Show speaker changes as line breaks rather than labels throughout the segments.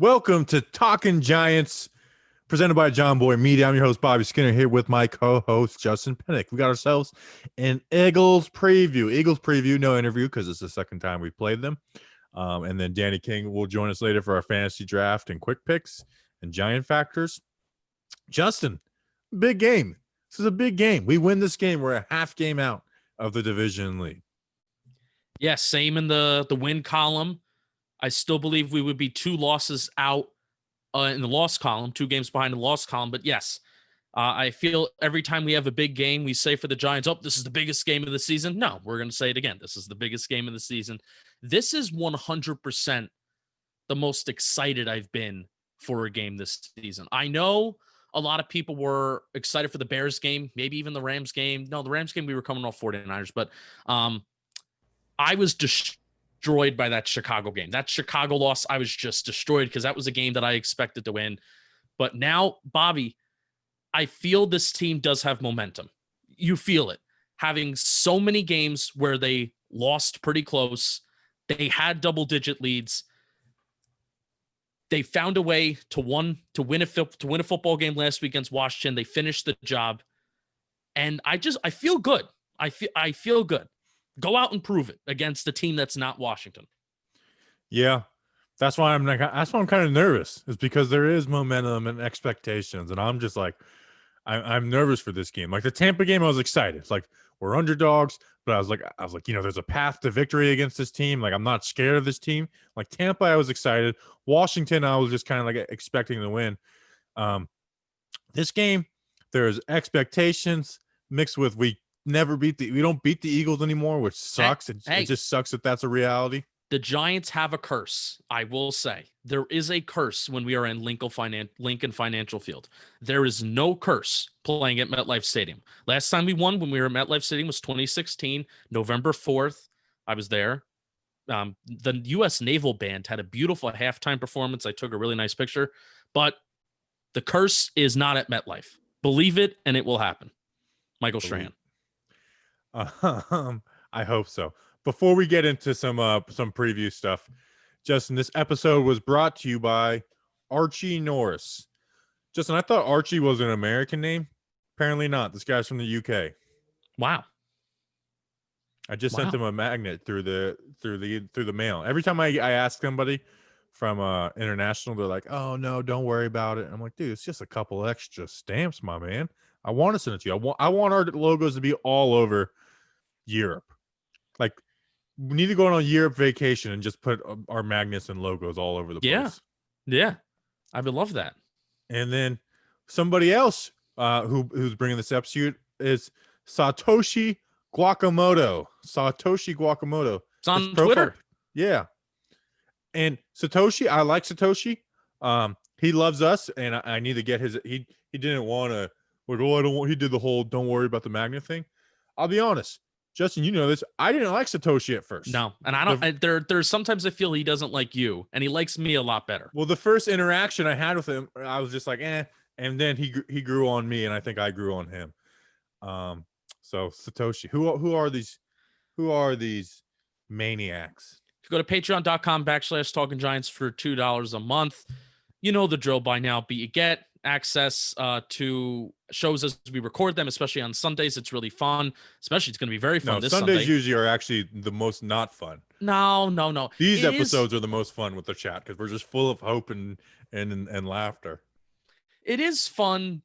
Welcome to Talking Giants, presented by John Boy Media. I'm your host, Bobby Skinner, here with my co-host, Justin Pinnock. We got ourselves an Eagles preview, no interview because it's the second time we played them. And then Danny King will join us later for our fantasy draft and quick picks and Giant factors. Justin, big game. This is a big game. We win this game. We're a half game out of the division lead.
Yeah, same in the win column. I still believe we would be 2 losses out in the loss column, 2 games behind the loss column. But yes, I feel every time we have a big game, we say for the Giants, oh, this is the biggest game of the season. No, we're going to say it again. This is the biggest game of the season. This is 100% the most excited I've been for a game this season. I know a lot of people were excited for the Bears game, maybe even the Rams game. No, the Rams game, we were coming off 49ers, but I was destroyed by that Chicago game. That Chicago loss, I was just destroyed because that was a game that I expected to win. But now, Bobby, I feel this team does have momentum. You feel it. Having so many games where they lost pretty close, they had double-digit leads. They found a way to win a football game last week against Washington. They finished the job, and I feel good. I feel good. Go out and prove it against the team that's not Washington.
Yeah, that's why I'm kind of nervous. Is because there is momentum and expectations, and I'm just like, I'm nervous for this game. Like the Tampa game, I was excited. It's like we're underdogs, but I was like, there's a path to victory against this team. Like I'm not scared of this team. Like Tampa, I was excited. Washington, I was just kind of like expecting to win. This game, there's expectations mixed with we don't beat the Eagles anymore, which sucks. It just sucks that that's a reality.
The Giants have a curse. I will say there is a curse when we are in Lincoln Financial Field. There is no curse playing at MetLife Stadium. Last time we won when we were at MetLife Stadium was 2016, November 4th. I was there. The U.S. Naval Band had a beautiful halftime performance. I took a really nice picture, but the curse is not at MetLife. Believe it, and it will happen. Michael Strahan.
I hope so. Before we get into some preview stuff, Justin, this episode was brought to you by Archie Norris. Justin, I thought Archie was an American name. Apparently not. This guy's from the UK.
Wow.
I just sent him a magnet through the mail. Every time I ask somebody from international, they're like, "Oh no, don't worry about it." And I'm like, "Dude, it's just a couple extra stamps, my man. I want to send it to you. I want our logos to be all over Europe. Like, we need to go on a Europe vacation and just put our magnets and logos all over the place."
Yeah, I would love that.
And then somebody else who's bringing this episode is Satoshi Guakamoto.
It's on Twitter.
Yeah. And Satoshi, I like Satoshi. He loves us, and I need to get his. He didn't want to. Like, oh, I don't want. He did the whole "don't worry about the magnet" thing. I'll be honest, Justin. You know this. I didn't like Satoshi at first.
No, and I don't. There's sometimes I feel he doesn't like you, and he likes me a lot better.
Well, the first interaction I had with him, I was just like, and then he grew on me, and I think I grew on him. So Satoshi, who are these maniacs?
If you go to patreon.com/Talking Giants for $2 a month, you know the drill by now. But you get access to shows as we record them, especially on Sundays. It's really fun. Especially, it's going to be very fun this
Sundays
Sunday.
Usually are actually the most not fun.
No.
These episodes are the most fun with the chat because we're just full of hope and laughter.
It is fun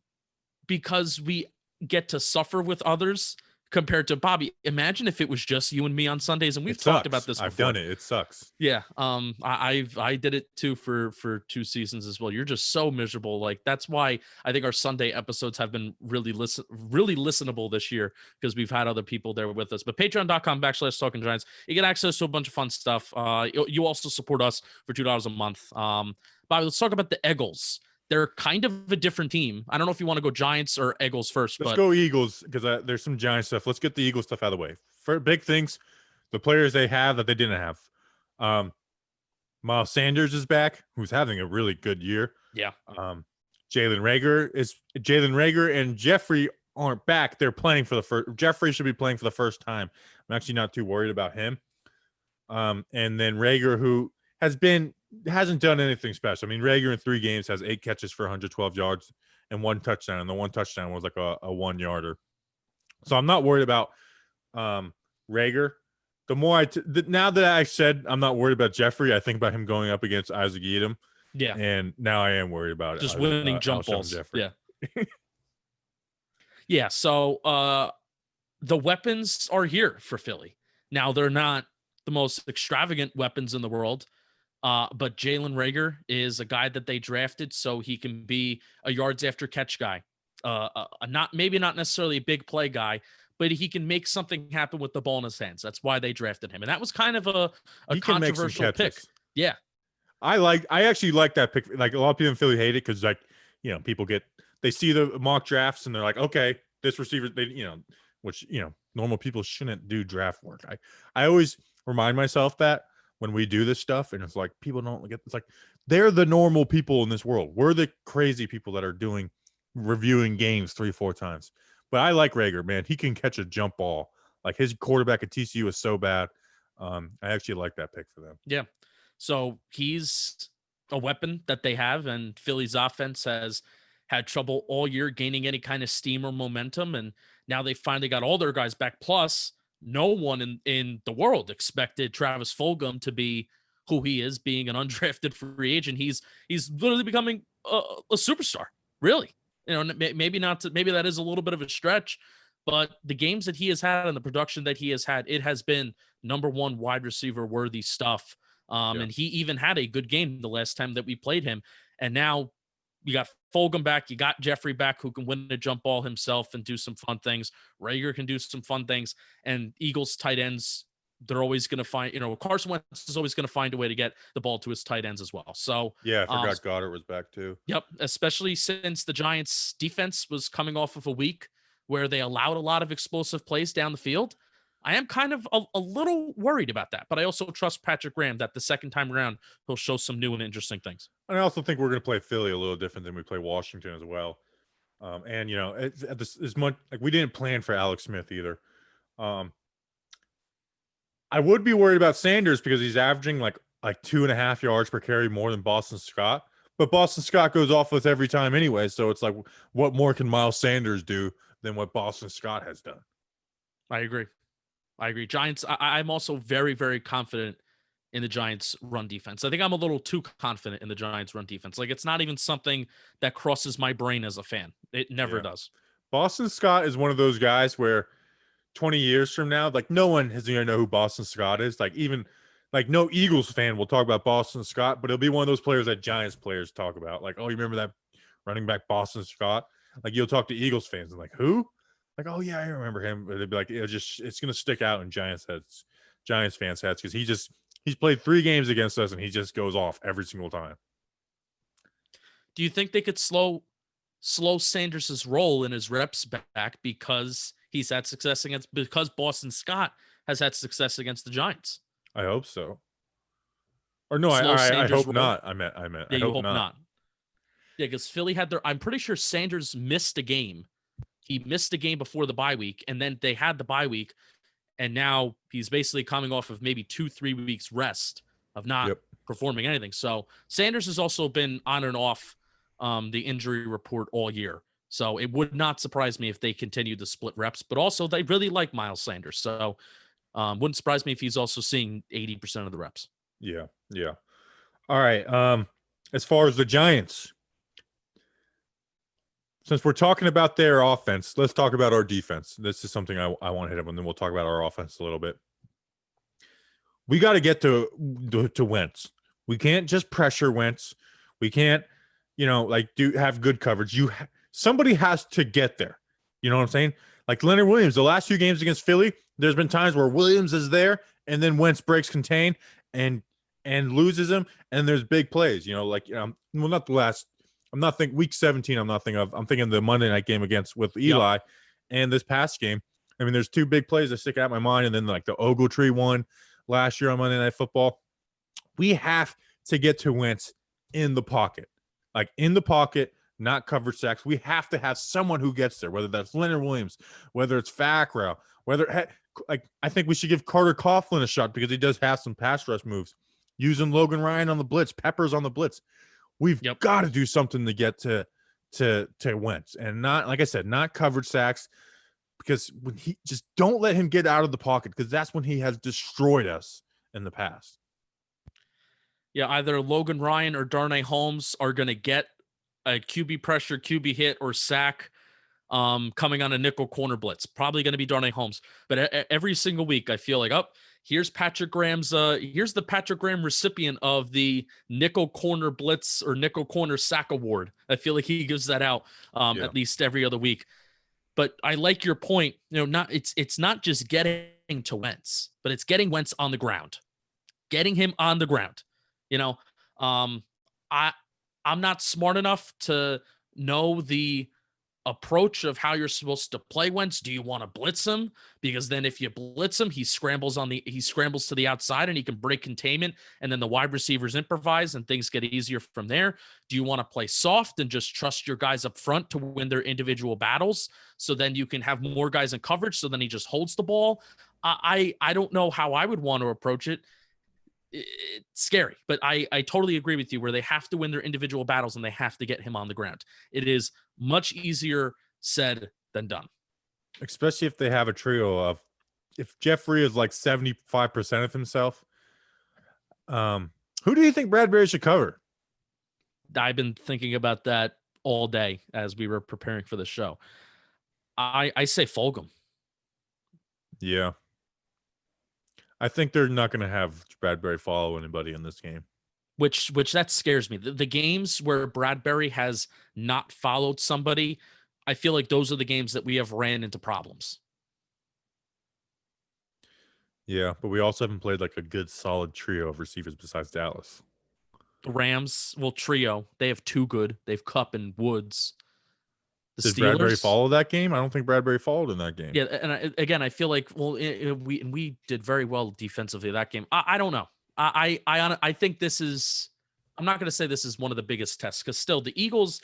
because we get to suffer with others. Compared to Bobby, imagine if it was just you and me on Sundays, and we've talked about this before.
I've done it. It sucks.
Yeah. I did it too for 2 seasons as well. You're just so miserable. Like that's why I think our Sunday episodes have been really listenable this year because we've had other people there with us. But patreon.com/Talking Giants, you get access to a bunch of fun stuff. You also support us for $2 a month. Bobby, let's talk about the Eagles. They're kind of a different team. I don't know if you want to go Giants or Eagles first.
Let's go Eagles because there's some Giant stuff. Let's get the Eagles stuff out of the way. For big things, the players they have that they didn't have. Miles Sanders is back, who's having a really good year.
Yeah.
Jalen Reagor and Jeffrey aren't back. They're playing for the first. Jeffrey should be playing for the first time. I'm actually not too worried about him. And then Reagor, who has been hasn't done anything special. I mean, Rager in 3 games has 8 catches for 112 yards and 1 touchdown. And the 1 touchdown was like a 1-yarder. So I'm not worried about Rager. Now that I said I'm not worried about Jeffrey, I think about him going up against Isaac Edom.
Yeah.
And now I am worried about
just winning jump balls.
Jeffrey.
Yeah. Yeah. So the weapons are here for Philly. Now, they're not the most extravagant weapons in the world, but Jalen Reagor is a guy that they drafted so he can be a yards after catch guy. Maybe not necessarily a big play guy, but he can make something happen with the ball in his hands. That's why they drafted him. And that was kind of a controversial pick. Yeah.
I actually like that pick. Like, a lot of people in Philly hate it because, like, people they see the mock drafts and they're like, okay, this receiver, which, normal people shouldn't do draft work. I always remind myself that when we do this stuff, and it's like, people don't get, it's like, they're the normal people in this world. We're the crazy people that are reviewing games 3-4 times. But I like Reagor, man. He can catch a jump ball. Like, his quarterback at TCU is so bad. I actually like that pick for them.
Yeah. So he's a weapon that they have, and Philly's offense has had trouble all year gaining any kind of steam or momentum. And now they finally got all their guys back. Plus, no one in the world expected Travis Fulgham to be who he is, being an undrafted free agent. He's literally becoming a superstar, really. Maybe that is a little bit of a stretch, but the games that he has had and the production that he has had, it has been number one wide receiver worthy stuff. And he even had a good game the last time that we played him. And now you got Fulgham back. You got Jeffrey back, who can win a jump ball himself and do some fun things. Reagor can do some fun things. And Eagles tight ends, they're always going to find, Carson Wentz is always going to find a way to get the ball to his tight ends as well. So
yeah, I forgot Goddard was back too.
Yep. Especially since the Giants defense was coming off of a week where they allowed a lot of explosive plays down the field. I am kind of a little worried about that, but I also trust Patrick Graham that the second time around, he'll show some new and interesting things.
And I also think we're going to play Philly a little different than we play Washington as well. And, as much like we didn't plan for Alex Smith either. I would be worried about Sanders because he's averaging like 2.5 yards per carry more than Boston Scott. But Boston Scott goes off with every time anyway. So it's like, what more can Miles Sanders do than what Boston Scott has done?
I agree. Giants, I'm also very, very confident in the Giants' run defense. I think I'm a little too confident in the Giants' run defense. Like, it's not even something that crosses my brain as a fan. It never does.
Boston Scott is one of those guys where 20 years from now, like, no one is going to know who Boston Scott is. Like, even like no Eagles fan will talk about Boston Scott, but it'll be one of those players that Giants players talk about. Like, oh, you remember that running back Boston Scott? Like, you'll talk to Eagles fans and like, who? Like, oh yeah, I remember him. But they'd be like, it's gonna stick out in Giants fans' heads because he's played 3 games against us and he just goes off every single time.
Do you think they could slow Sanders's role in his reps back because he's had success because Boston Scott has had success against the Giants?
I hope so. Or no, I hope not. I meant.
Yeah,
I hope not.
Yeah, because Philly I'm pretty sure Sanders missed a game. He missed a game before the bye week, and then they had the bye week, and now he's basically coming off of maybe 2-3 weeks rest of not performing anything. So Sanders has also been on and off the injury report all year. So it would not surprise me if they continue to split reps, but also they really like Miles Sanders. So wouldn't surprise me if he's also seeing 80% of the reps.
Yeah. All right. As far as the Giants, since we're talking about their offense, let's talk about our defense. This is something I want to hit up, and then we'll talk about our offense a little bit. We got to get to Wentz. We can't just pressure Wentz. We can't, have good coverage. Somebody has to get there. You know what I'm saying? Like Leonard Williams, the last 2 games against Philly, there's been times where Williams is there, and then Wentz breaks contain and loses him, and there's big plays. Not the last. I'm not thinking week 17. I'm thinking the Monday night game with Eli and this past game. I mean, there's 2 big plays that stick out in my mind. And then like the Ogletree one last year on Monday Night Football. We have to get to Wentz in the pocket, not coverage sacks. We have to have someone who gets there, whether that's Leonard Williams, whether it's Fackrell, I think we should give Carter Coughlin a shot because he does have some pass rush moves. using Logan Ryan on the blitz, Peppers on the blitz. We've got to do something to get to Wentz, and not, like I said, not coverage sacks, because when he just don't let him get out of the pocket, because that's when he has destroyed us in the past.
Yeah, either Logan Ryan or Darnay Holmes are going to get a QB pressure, QB hit, or sack coming on a nickel corner blitz. Probably going to be Darnay Holmes. But every single week, I feel like, here's Patrick Graham's, here's the Patrick Graham recipient of the nickel corner blitz or nickel corner sack award. I feel like he gives that out at least every other week. But I like your point. It's not just getting to Wentz, but it's getting Wentz on the ground, getting him on the ground. I'm not smart enough to know the approach of how you're supposed to play Wentz. Do you want to blitz him? Because then if you blitz him, he scrambles to the outside and he can break containment, and then the wide receivers improvise and things get easier from there. Do you want to play soft and just trust your guys up front to win their individual battles, so then you can have more guys in coverage, so then he just holds the ball? I don't know how I would want to approach it. It's scary, but I totally agree with you, where they have to win their individual battles and they have to get him on the ground. It is much easier said than done.
Especially if they have a trio of, if Jeffrey is like 75% of himself, who do you think Bradbury should cover?
I've been thinking about that all day as we were preparing for the show. I say Fulgham.
Yeah. I think they're not going to have Bradbury follow anybody in this game.
Which that scares me. The games where Bradbury has not followed somebody, I feel like those are the games that we have ran into problems.
Yeah, but we also haven't played like a good solid trio of receivers besides Dallas.
The Rams, trio. They have two good. They have Kupp and Woods.
Did Bradbury follow that game? I don't think Bradbury followed in that game.
Yeah, and again, I feel like we did very well defensively that game. I don't know. I think this is. I'm not going to say this is one of the biggest tests, because still the Eagles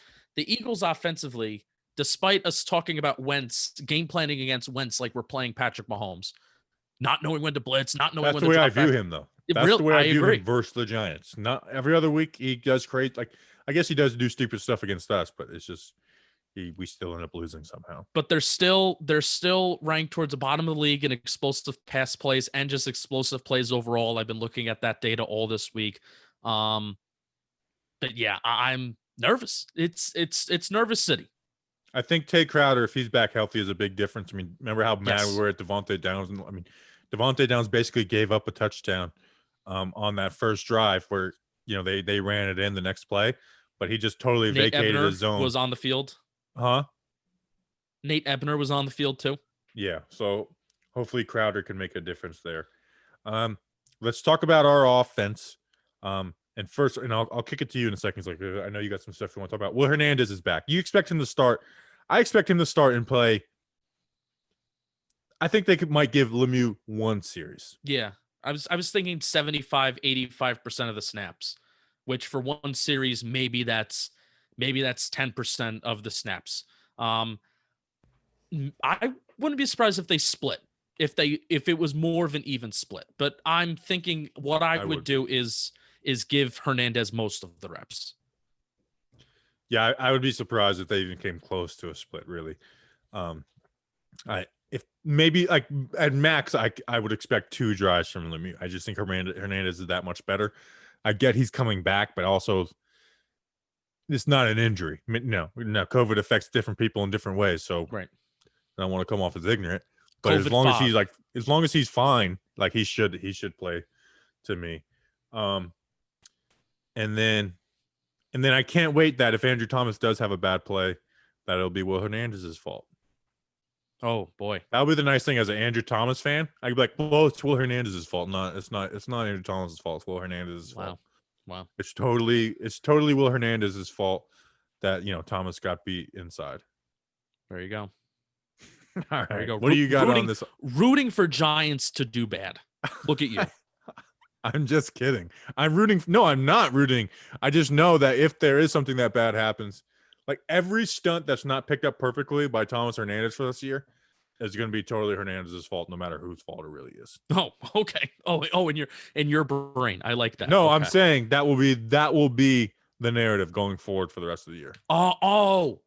offensively, despite us talking about Wentz, game planning against Wentz like we're playing Patrick Mahomes, not knowing when to blitz, not knowing when to drop back.
That's the way I view him, though. That's the way I view him versus the Giants. Not every other week he does crazy. Like, I guess he does do stupid stuff against us, but it's just. We still end up losing somehow. But
they're still ranked towards the bottom of the league in explosive pass plays and just explosive plays overall. I've been looking at that data all this week. But yeah, I'm nervous. It's nervous city.
I think Tate Crowder, if he's back healthy, is a big difference. I mean, remember how mad we were at Devontae Downs? I mean, Devontae Downs basically gave up a touchdown on that first drive where, they ran it in the next play, but he just totally vacated his zone.
Was on the field.
Huh?
Nate Ebner was on the field too.
Yeah, so hopefully Crowder can make a difference there. Let's talk about our offense. And first, and I'll kick it to you in a second. Like, I know you got some stuff you want to talk about. Will Hernandez is back. You expect him to start? I expect him to start and play. I think they might give Lemieux one series.
Yeah, I was thinking 75-85% of the snaps, which for one series maybe that's 10% of the snaps. I wouldn't be surprised if they split, if it was more of an even split. But I'm thinking what I would do is give Hernandez most of the reps.
Yeah, I would be surprised if they even came close to a split, really. If maybe like at max, I would expect 2 drives from Lemieux. I just think Hernandez is that much better. I get he's coming back, but also it's not an injury. No, COVID affects different people in different ways. So
right.
I don't want to come off as ignorant, but
COVID
as long as he's fine, like he should play to me. And then I can't wait that if Andrew Thomas does have a bad play, that it'll be Will Hernandez's fault.
Oh boy.
That'll be the nice thing as an Andrew Thomas fan. I'd be like, well, it's Will Hernandez's fault. It's not Andrew Thomas's fault. It's Will Hernandez's fault.
Wow.
It's totally Will Hernandez's fault that, Thomas got beat inside.
There you go.
All right.
There you go.
What do you got on this?
Rooting for Giants to do bad. Look at you.
I'm just kidding. No, I'm not rooting. I just know that if there is something that bad happens, like every stunt that's not picked up perfectly by Thomas Hernandez for this year is going to be totally Hernandez's fault, no matter whose fault it really is.
Oh, okay. Oh, in your brain, I like that.
No,
okay.
I'm saying that will be the narrative going forward for the rest of the year.
Oh,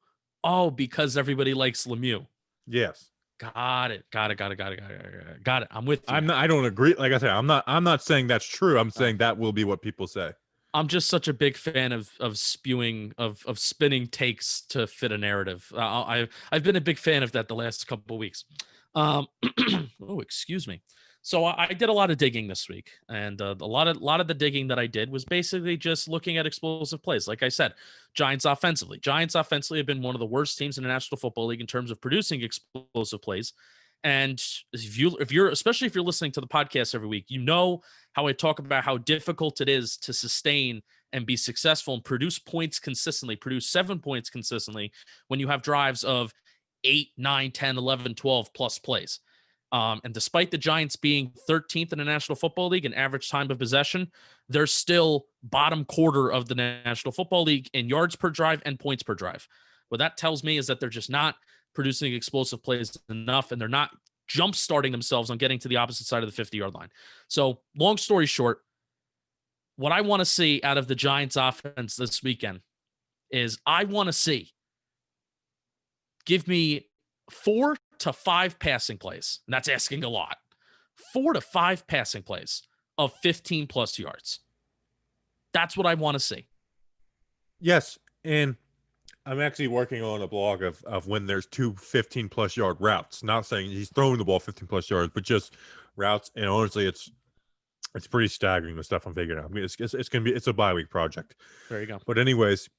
because everybody likes Lemieux.
Yes.
Got it. I'm with you.
I don't agree. Like I said, I'm not saying that's true. I'm saying that will be what people say.
I'm just such a big fan of spinning takes to fit a narrative. I've been a big fan of that the last couple of weeks. Oh, excuse me. So I did a lot of digging this week, and a lot of the digging that I did was basically just looking at explosive plays. Like I said, Giants offensively have been one of the worst teams in the National Football League in terms of producing explosive plays. And if you're especially if you're listening to the podcast every week, you know how I talk about how difficult it is to sustain and be successful and produce points consistently, produce 7 points consistently when you have drives of 8, 9, 10, 11, 12 plus plays. And despite the Giants being 13th in the National Football League in average time of possession, they're still bottom quarter of the National Football League in yards per drive and points per drive. What that tells me is that they're just not producing explosive plays enough, and they're not jump starting themselves on getting to the opposite side of the 50-yard line. So long story short, what I want to see out of the Giants offense this weekend is I want to see, give me 4 to 5 passing plays. And that's asking a lot. 4 to 5 passing plays of 15 plus yards. That's what I want to see.
Yes. And I'm actually working on a blog of when there's 2 15-plus yard routes. Not saying he's throwing the ball 15-plus yards, but just routes. And honestly, it's pretty staggering, the stuff I'm figuring out. I mean, it's a bye-week project.
There you go.
But anyways,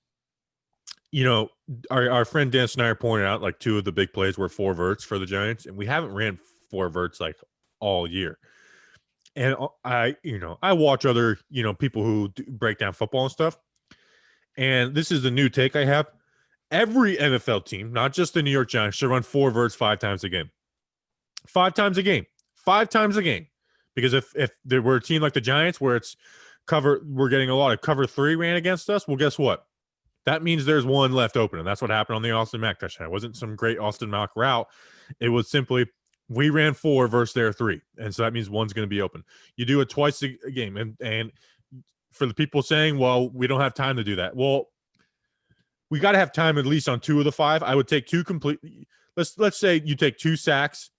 our friend Dan Snyder pointed out like 2 of the big plays were 4 verts for the Giants, and we haven't ran 4 verts like all year. And I watch other people who break down football and stuff. And this is the new take I have. Every NFL team, not just the New York Giants, should run 4 verts 5 times a game. 5 times a game. 5 times a game. Because if there were a team like the Giants where we're getting a lot of cover 3 ran against us, well, guess what? That means there's one left open, and that's what happened on the Austin Mack touchdown. It wasn't some great Austin Mack route. It was simply we ran 4 versus their 3, and so that means one's going to be open. You do it twice a game, and for the people saying, well, we don't have time to do that. Well, we got to have time at least on 2 of the 5. I would take 2 complete. Let's say you take 2 sacks,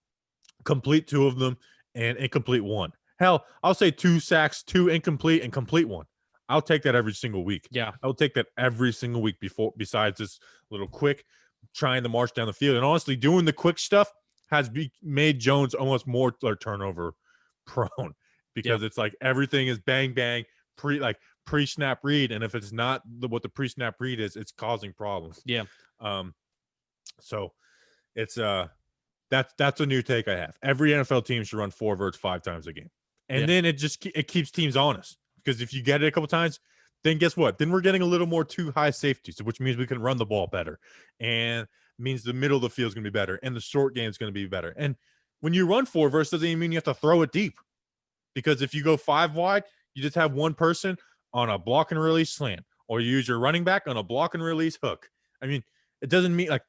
complete 2 of them, and incomplete 1. Hell, I'll say 2 sacks, 2 incomplete, and complete 1. I'll take that every single week.
Yeah.
I'll take that every single week besides this little quick trying to march down the field. And honestly, doing the quick stuff has made Jones almost more turnover prone because it's like everything is bang, bang, pre-snap read. And if it's not what the pre-snap read is, it's causing problems.
Yeah.
So it's that's a new take I have. Every NFL team should run 4 verts 5 times a game. And then it keeps teams honest. Because if you get it a couple times, then guess what? Then we're getting a little more too high safety, which means we can run the ball better, and means the middle of the field is going to be better, and the short game is going to be better. And when you run 4 verts, doesn't even mean you have to throw it deep, because if you go 5 wide, you just have one person on a block and release slant, or you use your running back on a block and release hook. I mean, it doesn't mean like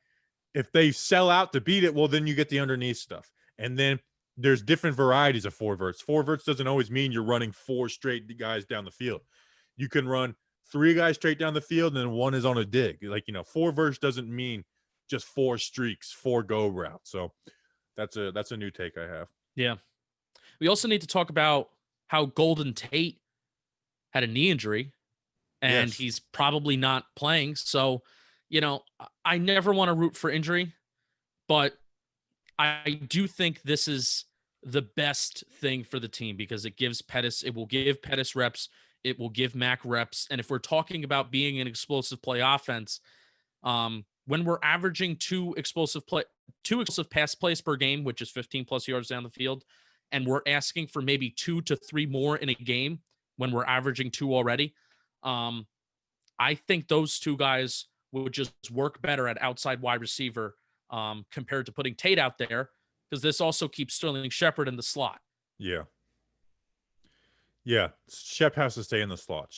if they sell out to beat it, well, then you get the underneath stuff, and then there's different varieties of 4 verts. 4 verts doesn't always mean you're running 4 straight guys down the field. You can run 3 guys straight down the field, and then 1 is on a dig. 4 verts doesn't mean just 4 streaks, 4 go routes. So that's a new take I have.
Yeah. We also need to talk about how Golden Tate had a knee injury, and he's probably not playing. So, I never want to root for injury, but I do think this is the best thing for the team because it will give Pettis reps. It will give Mac reps. And if we're talking about being an explosive play offense, when we're averaging 2 explosive pass plays per game, which is 15 plus yards down the field, and we're asking for maybe 2 to 3 more in a game when we're averaging 2 already, I think those 2 guys would just work better at outside wide receiver compared to putting Tate out there, because this also keeps Sterling Shepard in the slot.
Yeah. Yeah. Shep has to stay in the slot.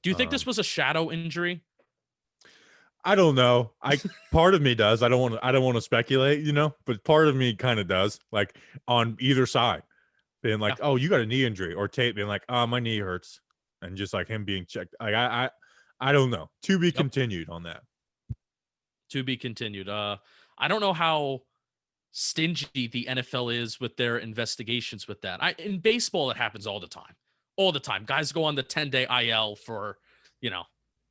Do you think this was a shadow injury?
I don't know. Part of me does. I don't want to speculate, but part of me kind of does. Like on either side, being like, "Oh, you got a knee injury," or Tate being like, "Oh, my knee hurts," and just like him being checked. Like I don't know. To be continued on that.
To be continued. I don't know how stingy the NFL is with their investigations with that. In baseball, it happens all the time. All the time. Guys go on the 10-day IL for,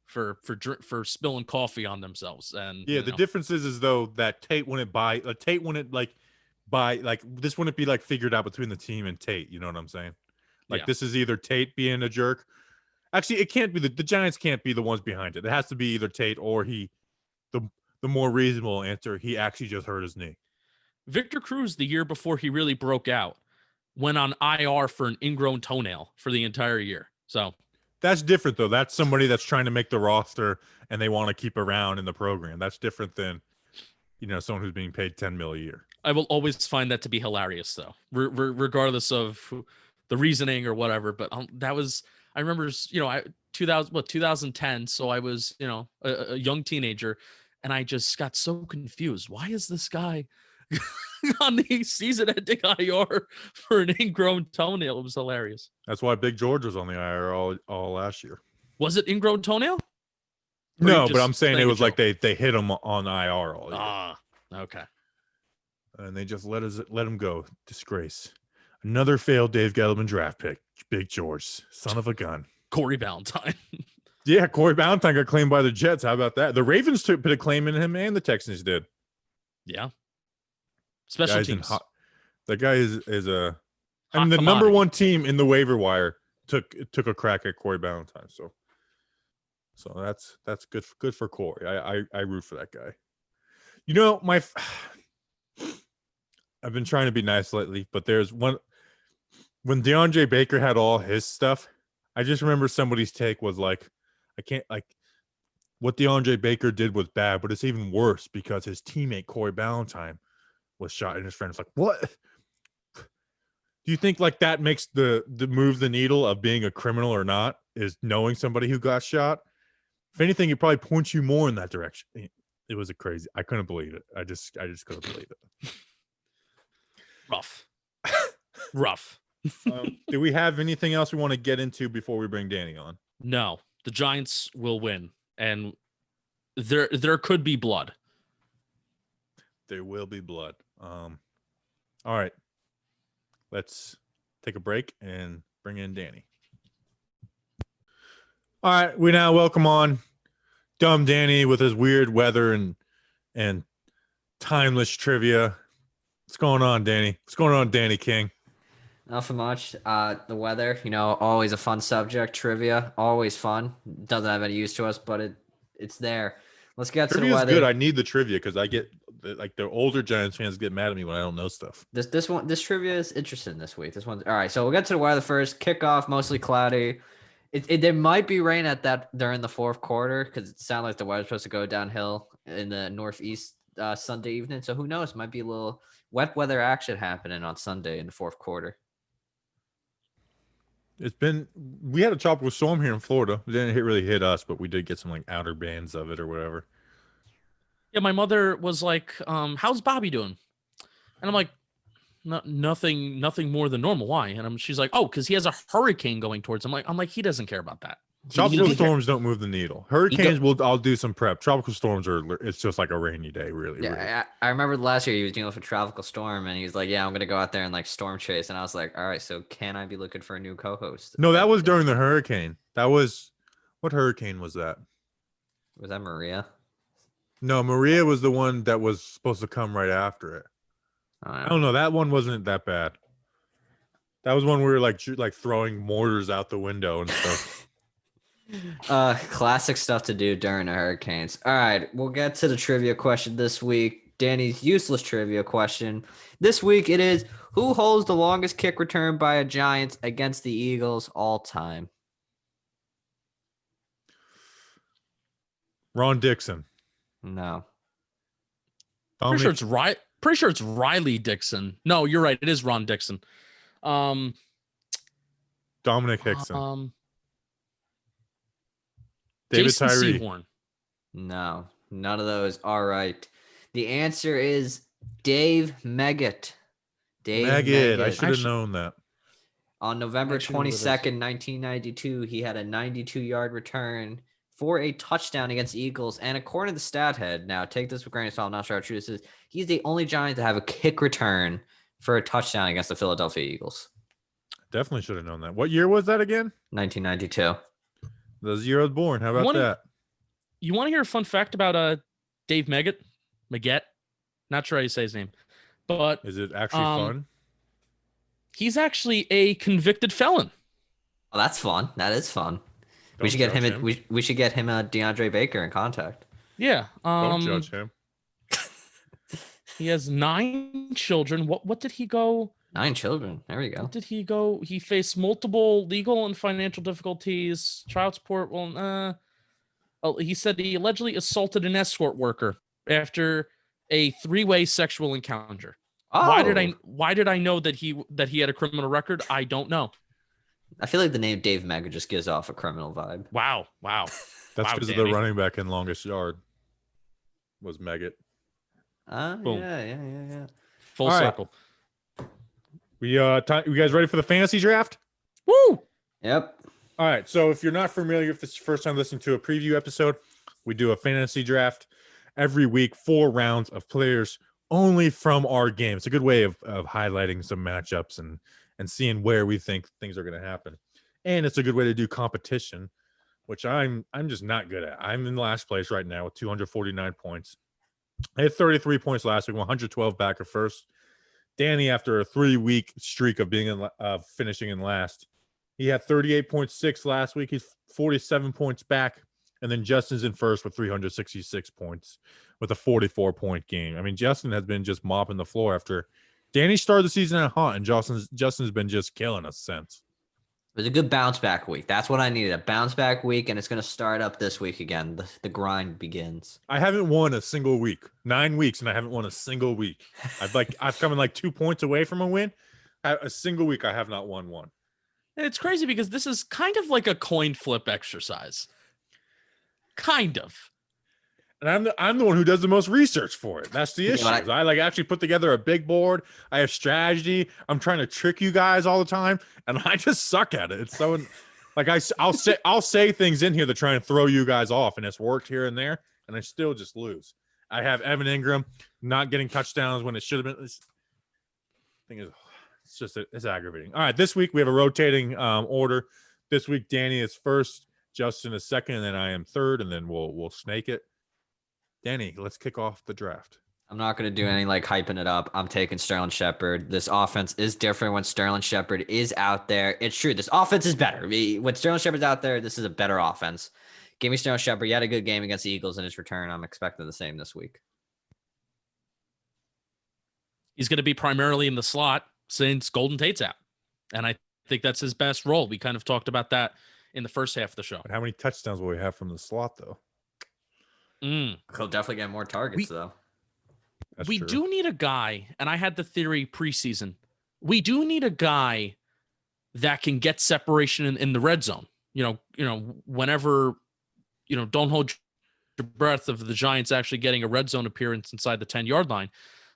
for spilling coffee on themselves. And
yeah, the difference is though that Tate wouldn't this wouldn't be like figured out between the team and Tate. You know what I'm saying? Like this is either Tate being a jerk. Actually, it can't be the Giants can't be the ones behind it. It has to be either Tate or the more reasonable answer. He actually just hurt his knee.
Victor Cruz, the year before he really broke out, went on IR for an ingrown toenail for the entire year. So
that's different, though. That's somebody that's trying to make the roster and they want to keep around in the program. That's different than, someone who's being paid $10 million a year.
I will always find that to be hilarious, though, regardless of the reasoning or whatever. But I remember, 2010. So I was, a young teenager, and I just got so confused. Why is this guy on the season-ending IR for an ingrown toenail? It was hilarious.
That's why Big George was on the IR all last year.
Was it ingrown toenail?
No, but I'm saying it was like they hit him on IR all year.
Ah, okay.
And they just let him go. Disgrace. Another failed Dave Gettleman draft pick. Big George, son of a gun.
Corey Valentine.
Yeah, Corey Valentine got claimed by the Jets. How about that? The Ravens put a claim in him, and the Texans did.
Yeah. Special teams.
That guy is the number one team in the waiver wire took a crack at Corey Valentine. So that's good for Corey. I root for that guy. I've been trying to be nice lately, but there's one when DeAndre Baker had all his stuff. I just remember somebody's take was like, what DeAndre Baker did was bad, but it's even worse because his teammate Corey Valentine was shot, and his friend's like, "What? Do you think like that makes the move the needle of being a criminal or not? Is knowing somebody who got shot? If anything, it probably points you more in that direction." It was crazy. I couldn't believe it. I just couldn't believe it.
Rough.
Do we have anything else we want to get into before we bring Danny on?
No, the Giants will win, and there could be blood.
There will be blood. All right. Let's take a break and bring in Danny. All right, we now welcome on Dumb Danny with his weird weather and timeless trivia. What's going on, Danny? What's going on, Danny King?
Nothing much. The weather, always a fun subject. Trivia, always fun. Doesn't have any use to us, but it's there. Let's get to the weather.
Good. I need the trivia because I get the older Giants fans get mad at me when I don't know stuff.
This trivia is interesting this week. This one. All right, so we'll get to the weather first. Kickoff mostly cloudy. There might be rain during the fourth quarter because it sounds like the weather's supposed to go downhill in the northeast Sunday evening. So who knows? Might be a little wet weather action happening on Sunday in the fourth quarter.
We had a tropical storm here in Florida. It didn't really hit us, but we did get some like outer bands of it or whatever.
Yeah, my mother was like, how's Bobby doing? And I'm like, nothing more than normal. Why? And she's like, oh, because he has a hurricane going towards him. I'm like, he doesn't care about that.
Tropical storms don't move the needle. Hurricanes I'll do some prep. Tropical storms it's just like a rainy day, really.
Yeah, really. I remember last year he was dealing with a tropical storm, and he was like, "Yeah, I'm gonna go out there and like storm chase." And I was like, "All right, so can I be looking for a new co-host?"
No, that was during the hurricane. What hurricane was that?
Was that Maria?
No, Maria was the one that was supposed to come right after it. I don't know. That one wasn't that bad. That was one where we were like throwing mortars out the window and stuff.
Classic stuff to do during the hurricanes. All right, we'll get to the trivia question this week. Danny's useless trivia question. This week it is, who holds the longest kick return by a Giants against the Eagles all time?
Ron Dixon.
No.
Pretty sure it's Riley Dixon. No, you're right. It is Ron Dixon.
Dominic Hickson. David
Jason
Tyree.
Sehorn.
No. None of those. All right. The answer is Dave Meggett.
Maggot. I should have
Actually-
known that.
On November
Actually know what it is.
22nd, 1992, he had a 92-yard return for a touchdown against the Eagles. And according to the stat head, now take this with a grain of salt, I'm not sure how true this is, he's the only Giant to have a kick return for a touchdown against the Philadelphia Eagles.
Definitely should have known that. What year was that again?
1992.
The year I was born. How about
Wanna-
that?
You want to hear a fun fact about Dave Meggett? Not sure how you say his name, but
Is it actually fun?
he's actually a convicted felon.
Oh, that's fun. That is fun. we
Don't
should get
judge
him. We should get him DeAndre Baker in contact.
Yeah.
Don't judge him.
He has 9 children. What did he go?
9 children. There we go.
What did he go? He faced multiple legal and financial difficulties, child support. Well, he said he allegedly assaulted an escort worker after a 3-way sexual encounter.
Oh,
Why did I know that he had a criminal record? I don't know.
I feel like the name Dave Meggett just gives off a criminal vibe.
Wow.
That's
Wow,
because of the
Danny.
running back in longest yard was Maggot.
Boom.
Yeah.
Full
All right.
circle.
You guys ready for the fantasy draft?
Woo!
Yep.
All right. So if you're not familiar, if it's your first time listening to a preview episode, we do a fantasy draft every week, 4 rounds of players only from our game. It's a good way of highlighting some matchups and seeing where we think things are going to happen. And it's a good way to do competition, which I'm just not good at. I'm in last place right now with 249 points. I had 33 points last week, 112 back at first. Danny, after a 3-week streak of being finishing in last, he had 38.6 last week. He's 47 points back. And then Justin's in first with 366 points with a 44-point game. I mean, Justin has been just mopping the floor after Danny started the season at hot, and Justin's been just killing us since.
It was a good bounce back week. That's what I needed. A bounce back week, and it's going to start up this week again. The grind begins.
I haven't won a single week. 9 weeks, and I haven't won a single week. I've come in like 2 points away from a win. A single week, I have not won one.
And it's crazy because this is kind of like a coin flip exercise. Kind of.
And I'm the one who does the most research for it. That's the issue.
but
I actually put together a big board. I have strategy. I'm trying to trick you guys all the time, and I just suck at it. It's so like I'll say things in here that try and throw you guys off, and it's worked here and there, and I still just lose. I have Evan Ingram not getting touchdowns when it should have been. This thing is, it's aggravating. All right, this week we have a rotating order. This week Danny is first, Justin is second, and then I am third, and then we'll snake it. Danny, let's kick off the draft.
I'm not going to do any like hyping it up. I'm taking Sterling Shepard. This offense is different when Sterling Shepard is out there. It's true. This offense is better. When Sterling Shepard's out there, this is a better offense. Give me Sterling Shepard. He had a good game against the Eagles in his return. I'm expecting the same this week.
He's going to be primarily in the slot since Golden Tate's out. And I think that's his best role. We kind of talked about that in the first half of the show.
But how many touchdowns will we have from the slot, though?
He'll definitely get more targets, though.
That's
We
true.
do need a guy, and I had the theory preseason. We do need a guy that can get separation in the red zone. Whenever, don't hold your breath of the Giants actually getting a red zone appearance inside the 10-yard line.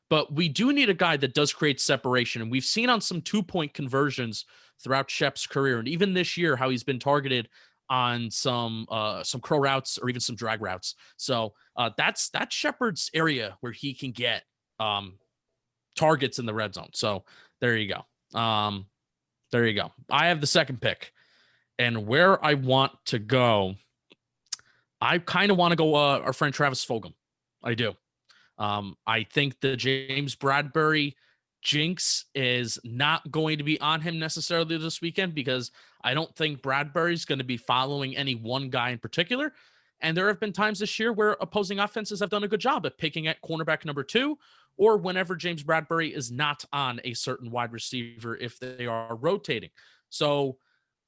But we do need a guy that does create separation. And we've seen on some 2-point conversions throughout Shep's career, and even this year, how he's been targeted on some crow routes or even some drag routes. So that's Shepard's area where he can get targets in the red zone. So there you go. I have the second pick, and where I want to go, I kind of want to go our friend Travis Fulgham. I do. I think the James Bradbury jinx is not going to be on him necessarily this weekend, because I don't think Bradbury's going to be following any one guy in particular. And there have been times this year where opposing offenses have done a good job at picking at cornerback number 2, or whenever James Bradbury is not on a certain wide receiver if they are rotating. So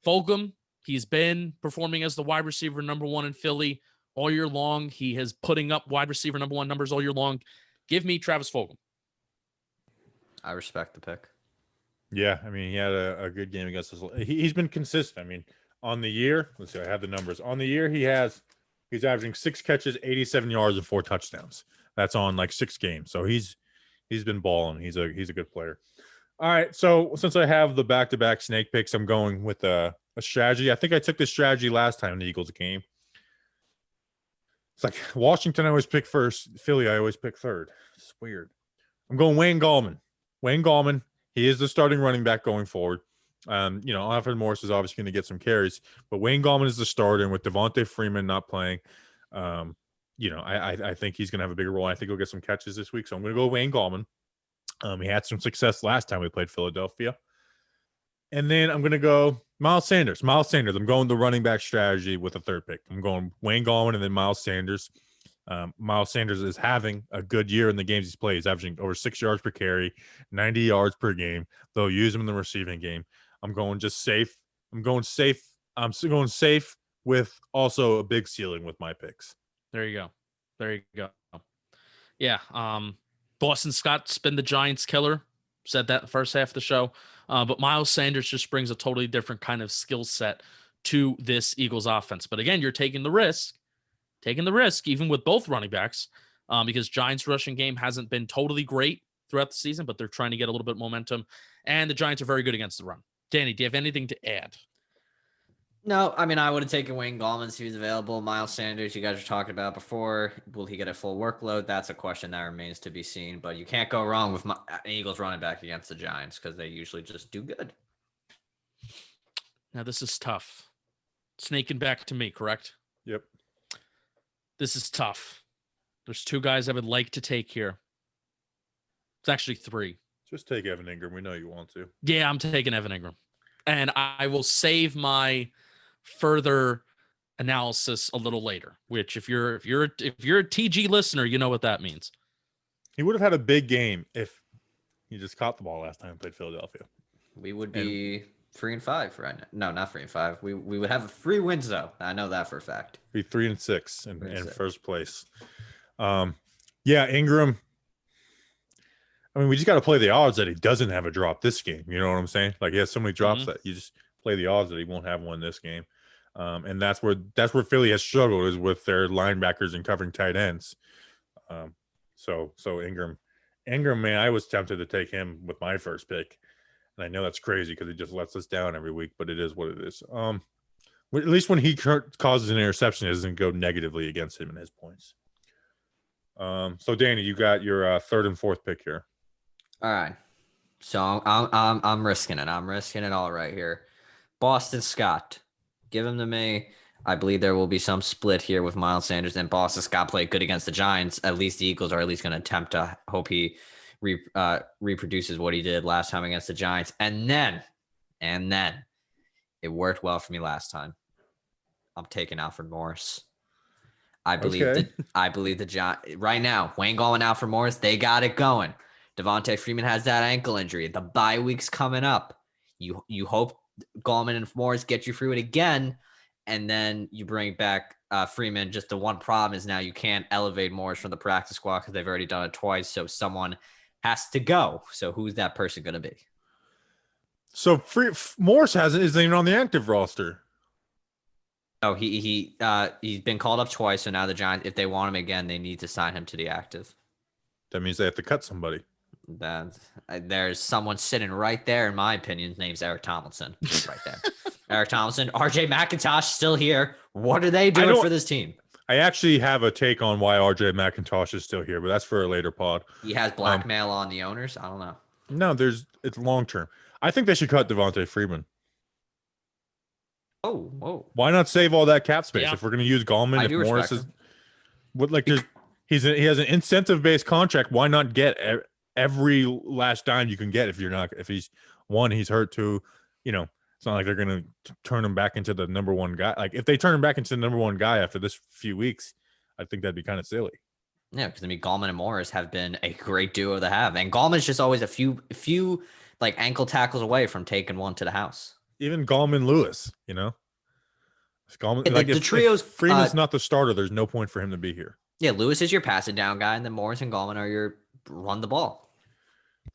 Fulgham, he's been performing as the wide receiver number 1 in Philly all year long. He has putting up wide receiver number 1 numbers all year long. Give me Travis Fulgham.
I respect the pick.
Yeah, I mean, he had a good game against us. He's been consistent. I mean, on the year, let's see, I have the numbers. On the year, he has He's averaging 6 catches, 87 yards, and 4 touchdowns. That's on like 6 games. So he's been balling. He's a good player. All right. So since I have the back-to-back snake picks, I'm going with a strategy. I think I took this strategy last time in the Eagles game. It's like Washington I always pick first. Philly I always pick third. It's weird. I'm going Wayne Gallman. Wayne Gallman. He is the starting running back going forward. Alfred Morris is obviously going to get some carries, but Wayne Gallman is the starter. And with Devontae Freeman not playing, I think he's going to have a bigger role. I think he'll get some catches this week. So I'm going to go Wayne Gallman. He had some success last time we played Philadelphia. And then I'm going to go Miles Sanders. I'm going the running back strategy with a third pick. I'm going Wayne Gallman and then Miles Sanders. Miles Sanders is having a good year in the games he's played. He's averaging over 6 yards per carry, 90 yards per game. They'll use him in the receiving game. I'm going just safe. I'm going safe with also a big ceiling with my picks.
There you go. Yeah. Boston Scott's been the Giants killer. Said that the first half of the show. But Miles Sanders just brings a totally different kind of skill set to this Eagles offense. But again, you're taking the risk even with both running backs, because Giants rushing game hasn't been totally great throughout the season, but they're trying to get a little bit of momentum. And the Giants are very good against the run. Danny, do you have anything to add?
No, I mean, I would have taken Wayne Gallman if he was available. Miles Sanders, you guys were talking about before. Will he get a full workload? That's a question that remains to be seen. But you can't go wrong with Eagles running back against the Giants because they usually just do good.
Now, this is tough. Snaking back to me, correct?
Yep.
This is tough. There's 2 guys I would like to take here. It's actually 3.
Just take Evan Ingram. We know you want to.
Yeah, I'm taking Evan Ingram. And I will save my further analysis a little later, which if you're a TG listener, you know what that means.
He would have had a big game if he just caught the ball last time he played Philadelphia.
We would be 3-5 right now. No, not 3-5. We would have 3 wins though. I know that for a fact.
Be 3-6 in first place. Ingram. I mean, we just got to play the odds that he doesn't have a drop this game. You know what I'm saying? Like he has so many drops that you just play the odds that he won't have one this game. And that's where Philly has struggled, is with their linebackers and covering tight ends. So Ingram, man, I was tempted to take him with my first pick, and I know that's crazy because he just lets us down every week, but it is what it is. At least when he causes an interception, it doesn't go negatively against him in his points. So Danny, you got your third and fourth pick here.
All right. So I'm risking it. I'm risking it all right here. Boston Scott, give him to me. I believe there will be some split here with Miles Sanders, and Boston Scott played good against the Giants. At least the Eagles are at least going to attempt to hope he reproduces what he did last time against the Giants. And then it worked well for me last time. I'm taking Alfred Morris. I believe the Giants right now. Wayne Gallman, Alfred Morris, they got it going. Devontae Freeman has that ankle injury. The bye week's coming up. You hope Gallman and Morris get you through it again, and then you bring back Freeman. Just the one problem is now you can't elevate Morris from the practice squad because they've already done it twice. So someone has to go. So who's that person going to be?
So Morris isn't even on the active roster.
Oh, he's been called up twice. So now the Giants, if they want him again, they need to sign him to the active.
That means they have to cut somebody.
There's someone sitting right there, in my opinion. His name's Eric Tomlinson. Just right there. Eric Tomlinson, RJ McIntosh still here. What are they doing for this team?
I actually have a take on why RJ McIntosh is still here, but that's for a later pod.
He has blackmail on the owners. I don't know.
No, it's long term. I think they should cut Devontae Freeman.
Oh, whoa.
Why not save all that cap space if we're going to use Gallman? If Morris is he has an incentive based contract. Why not get every last dime you can get? If he's one, he's hurt. Two, it's not like they're going to turn him back into the number one guy. Like if they turn him back into the number one guy after this few weeks, I think that'd be kind of silly.
Yeah, because Gallman and Morris have been a great duo to have, and Gallman's just always a few like ankle tackles away from taking one to the house.
Even Gallman Lewis, Gallman,
the trio's
if Freeman's not the starter, there's no point for him to be here.
Yeah, Lewis is your passing down guy, and then Morris and Gallman are your run the ball.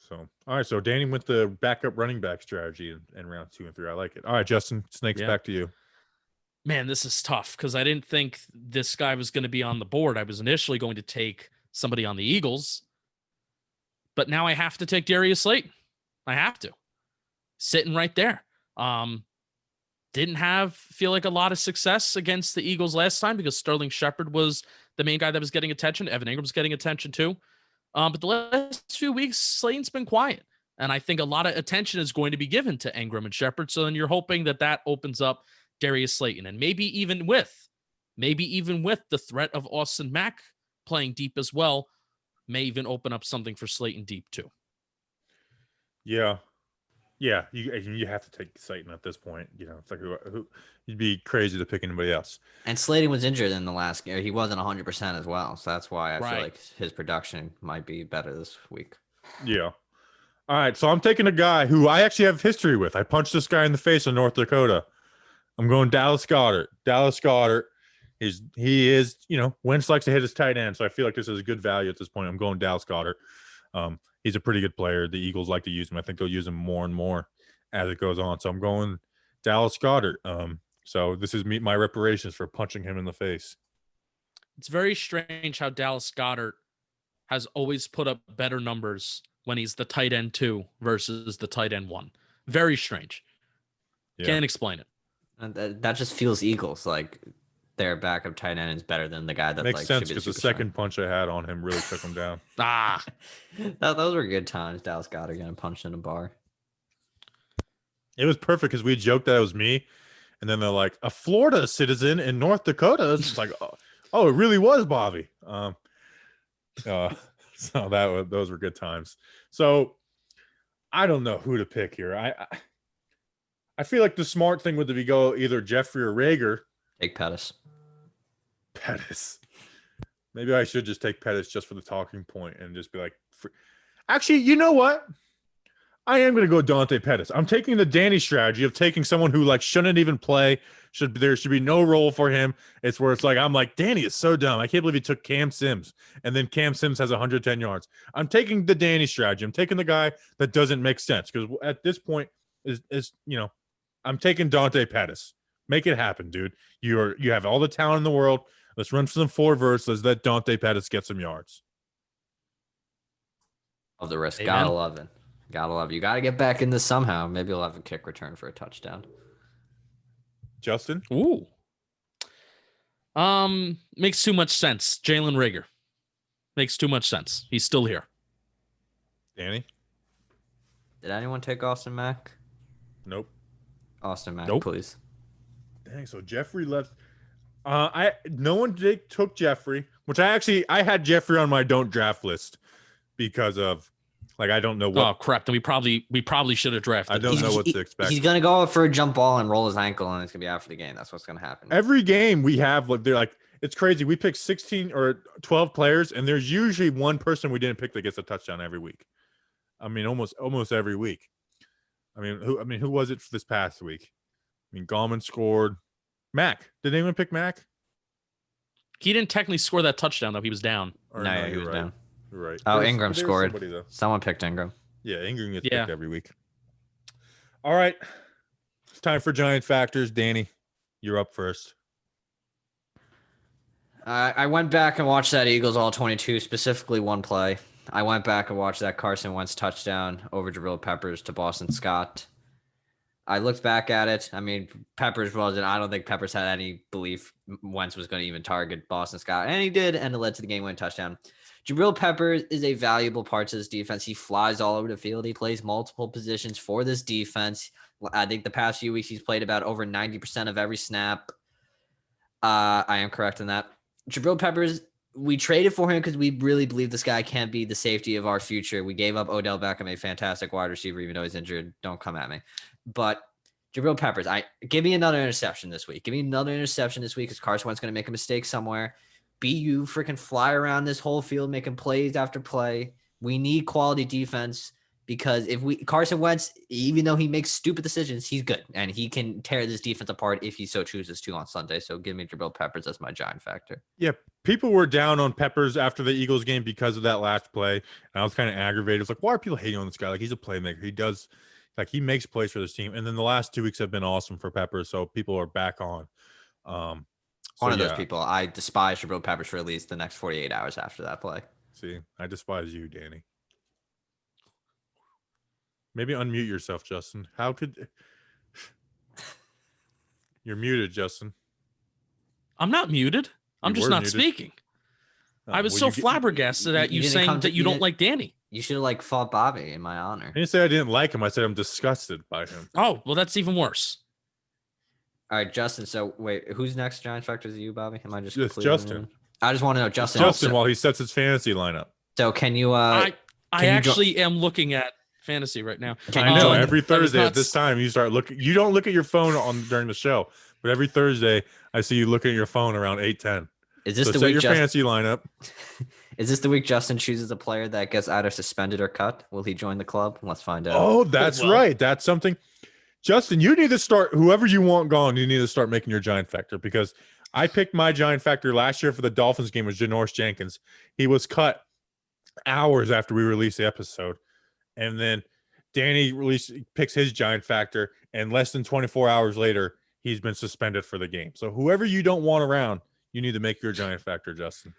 So, all right. So Danny went the backup running back strategy in round 2 and 3. I like it. All right, Justin, Snakes back to you.
Man, this is tough because I didn't think this guy was going to be on the board. I was initially going to take somebody on the Eagles, but now I have to take Darius Slayton. I have to. Sitting right there. Didn't feel like a lot of success against the Eagles last time because Sterling Shepard was the main guy that was getting attention. Evan Ingram's getting attention too. But the last few weeks, Slayton's been quiet. And I think a lot of attention is going to be given to Ingram and Shepard. So then you're hoping that opens up Darius Slayton. And maybe even with the threat of Austin Mack playing deep as well, may even open up something for Slayton deep too.
Yeah. Yeah, you have to take Slayton at this point. It's like who you'd be crazy to pick anybody else.
And Slayton was injured in the last game. He wasn't 100% as well. So that's why I feel like his production might be better this week.
Yeah. All right, so I'm taking a guy who I actually have history with. I punched this guy in the face in North Dakota. I'm going Dallas Goddard. Dallas Goddard he is, Wentz likes to hit his tight end, so I feel like this is a good value at this point. I'm going Dallas Goddard. He's a pretty good player. The Eagles like to use him. I think they'll use him more and more as it goes on. So I'm going Dallas Goddard. So this is my reparations for punching him in the face.
It's very strange how Dallas Goddard has always put up better numbers when he's the tight end 2 versus the tight end 1. Very strange. Yeah. Can't explain it.
And that just feels Eagles. Like their backup tight end is better than the guy that
makes sense because the second punch I had on him really took him down.
Those were good times. Dallas Goddard getting punched in a bar.
It was perfect because we joked that it was me, and then they're like, a Florida citizen in North Dakota. It's like, oh, it really was Bobby. So those were good times. So I don't know who to pick here. I feel like the smart thing would be go either Jeffrey or Rager.
Take Pettis.
Maybe I should just take Pettis just for the talking point and just be like, actually, you know what? I am going to go Dante Pettis. I'm taking the Danny strategy of taking someone who shouldn't even play. There should be no role for him. It's where it's like, I'm like, Danny is so dumb. I can't believe he took Cam Sims. And then Cam Sims has 110 yards. I'm taking the Danny strategy. I'm taking the guy that doesn't make sense. Because at this point I'm taking Dante Pettis. Make it happen, dude. You have all the talent in the world. Let's run some 4 verts. Let's let Dante Pettis get some yards.
Of the risk. Gotta love it. You got to get back in this somehow. Maybe you'll have a kick return for a touchdown.
Justin?
Ooh. Makes too much sense. Jalen Reagor. Makes too much sense. He's still here.
Danny?
Did anyone take Austin Mack?
Nope.
Austin Mack,
nope.
Please.
Dang, so Jeffrey left. No one took Jeffrey, which I had Jeffrey on my don't draft list because of I don't know what.
Oh crap! Then we probably should have drafted.
I don't know what to expect.
He's gonna go up for a jump ball and roll his ankle, and it's gonna be out for the game. That's what's gonna happen.
Every game we have, it's crazy. We pick 16 or 12 players, and there's usually one person we didn't pick that gets a touchdown every week. I mean, almost every week. Who was it for this past week? Gallman scored. Mac. Did anyone pick Mac?
He didn't technically score that touchdown though. He was down.
No, he was down.
You're right.
Oh, Ingram scored. Someone picked Ingram.
Yeah, Ingram gets picked every week. All right. It's time for Giant Factors. Danny, you're up first.
I went back and watched that Eagles all 22, specifically one play. I went back and watched that Carson Wentz touchdown over Jabril Peppers to Boston Scott. I looked back at it. Peppers wasn't. I don't think Peppers had any belief Wentz was going to even target Boston Scott, and he did, and it led to the game-winning touchdown. Jabril Peppers is a valuable part to this defense. He flies all over the field. He plays multiple positions for this defense. I think the past few weeks he's played about over 90% of every snap. I am correct in that. Jabril Peppers, we traded for him because we really believe this guy can't be the safety of our future. We gave up Odell Beckham, a fantastic wide receiver, even though he's injured. Don't come at me. But Jabril Peppers, give me another interception this week. Give me another interception this week because Carson Wentz going to make a mistake somewhere. BU freaking fly around this whole field making plays after play. We need quality defense because Carson Wentz, even though he makes stupid decisions, he's good and he can tear this defense apart if he so chooses to on Sunday. So give me Jabril Peppers as my Giant factor.
Yeah, people were down on Peppers after the Eagles game because of that last play, and I was kind of aggravated. It's like, why are people hating on this guy? He's a playmaker. He does. He makes plays for this team. And then the last 2 weeks have been awesome for Peppers, so people are back on.
One of those people. I despise Jabril Peppers for at least the next 48 hours after that play.
See, I despise you, Danny. Maybe unmute yourself, Justin. How could you're muted, Justin?
I'm not muted. I'm just not
muted.
speaking. I was so flabbergasted at you saying that you don't like Danny.
You should have fought Bobby in my honor.
I didn't say I didn't like him. I said I'm disgusted by him.
Oh, well, that's even worse.
All right, Justin. So wait, who's next? Giant factor is you, Bobby? Am I just
Justin?
I just want to know Justin.
Justin, while he sets his fantasy lineup.
So can you?
I actually am looking at fantasy right now.
I know. Every Thursday at this time, you start looking. You don't look at your phone during the show, but every Thursday I see you looking at your phone around 8:10.
Is this the
set
week
your fantasy lineup?
Is this the week Justin chooses a player that gets either suspended or cut? Will he join the club? Let's find out.
Oh, that's right. That's something. Justin, you need to start. Whoever you want gone, you need to start making your giant factor, because I picked my giant factor last year for the Dolphins game was Janoris Jenkins. He was cut hours after we released the episode, and then Danny picks his giant factor, and less than 24 hours later, he's been suspended for the game. So whoever you don't want around, you need to make your giant factor, Justin.